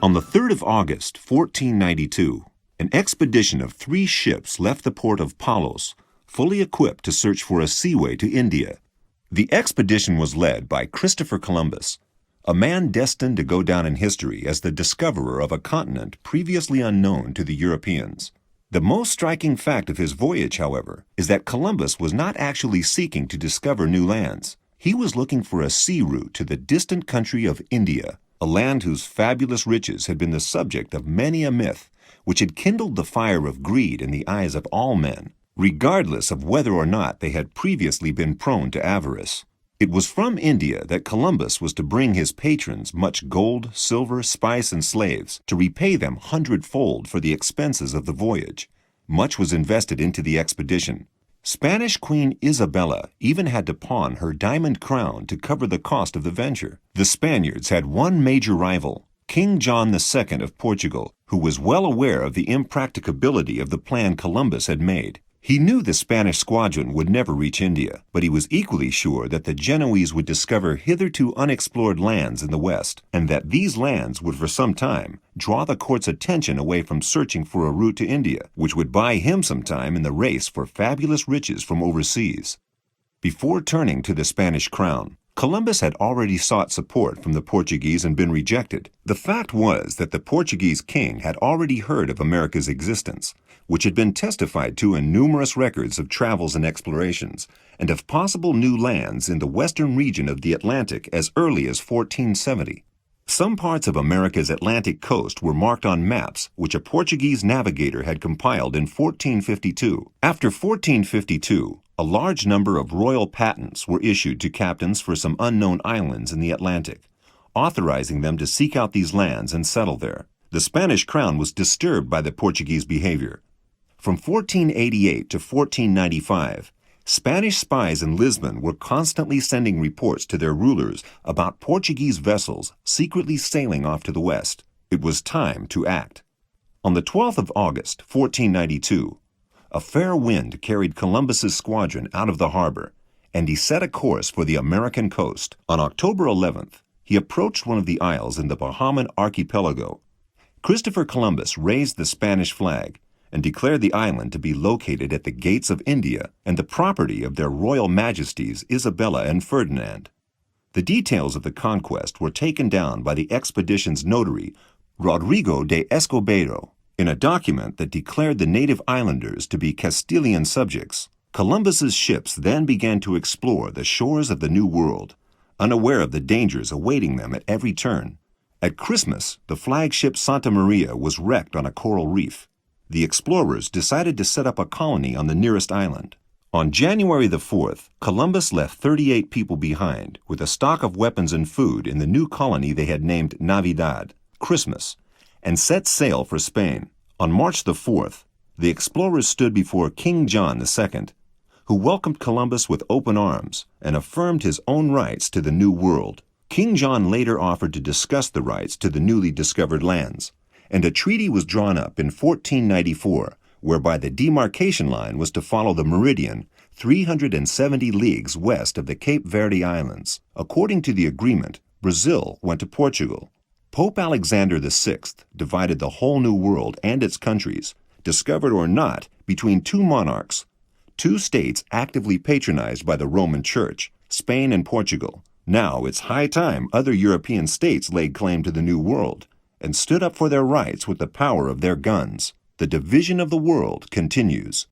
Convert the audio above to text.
On the 3rd of August, 1492, an expedition of 3 ships left the port of Palos, fully equipped to search for a seaway to India. The expedition was led by Christopher Columbus, a man destined to go down in history as the discoverer of a continent previously unknown to the Europeans. The most striking fact of his voyage, however, is that Columbus was not actually seeking to discover new lands. He was looking for a sea route to the distant country of India, a land whose fabulous riches had been the subject of many a myth, which had kindled the fire of greed in the eyes of all men, regardless of whether or not they had previously been prone to avarice. It was from India that Columbus was to bring his patrons much gold, silver, spice, and slaves, to repay them 100-fold for the expenses of the voyage. Much was invested into the expedition. Spanish Queen Isabella even had to pawn her diamond crown to cover the cost of the venture. The Spaniards had one major rival, King John II of Portugal, who was well aware of the impracticability of the plan Columbus had made. He knew the Spanish squadron would never reach India, but he was equally sure that the Genoese would discover hitherto unexplored lands in the west, and that these lands would for some time draw the court's attention away from searching for a route to India, which would buy him some time in the race for fabulous riches from overseas. Before turning to the Spanish crown, Columbus had already sought support from the Portuguese and been rejected. The fact was that the Portuguese king had already heard of America's existence, which had been testified to in numerous records of travels and explorations, and of possible new lands in the western region of the Atlantic as early as 1470. Some parts of America's Atlantic coast were marked on maps which a Portuguese navigator had compiled in 1452. After 1452, a large number of royal patents were issued to captains for some unknown islands in the Atlantic, authorizing them to seek out these lands and settle there. The Spanish crown was disturbed by the Portuguese behavior. From 1488 to 1495, Spanish spies in Lisbon were constantly sending reports to their rulers about Portuguese vessels secretly sailing off to the west. It was time to act. On the 12th of August, 1492, a fair wind carried Columbus's squadron out of the harbor, and he set a course for the American coast. On October 11th, he approached one of the isles in the Bahaman archipelago. Christopher Columbus raised the Spanish flag and declared the island to be located at the gates of India and the property of their royal majesties Isabella and Ferdinand. The details of the conquest were taken down by the expedition's notary, Rodrigo de Escobedo, in a document that declared the native islanders to be Castilian subjects. Columbus's ships then began to explore the shores of the New World, unaware of the dangers awaiting them at every turn. At Christmas, the flagship Santa Maria was wrecked on a coral reef. The explorers decided to set up a colony on the nearest island. On January the 4th, Columbus left 38 people behind with a stock of weapons and food in the new colony they had named Navidad, Christmas, and set sail for Spain. On March the 4th, the explorers stood before King John II, who welcomed Columbus with open arms and affirmed his own rights to the New World. King John later offered to discuss the rights to the newly discovered lands, and a treaty was drawn up in 1494, whereby the demarcation line was to follow the meridian 370 leagues west of the Cape Verde Islands. According to the agreement, Brazil went to Portugal. Pope Alexander VI divided the whole New World and its countries, discovered or not, between 2 monarchs, 2 states actively patronized by the Roman Church, Spain and Portugal. Now it's high time other European states laid claim to the New World and stood up for their rights with the power of their guns. The division of the world continues.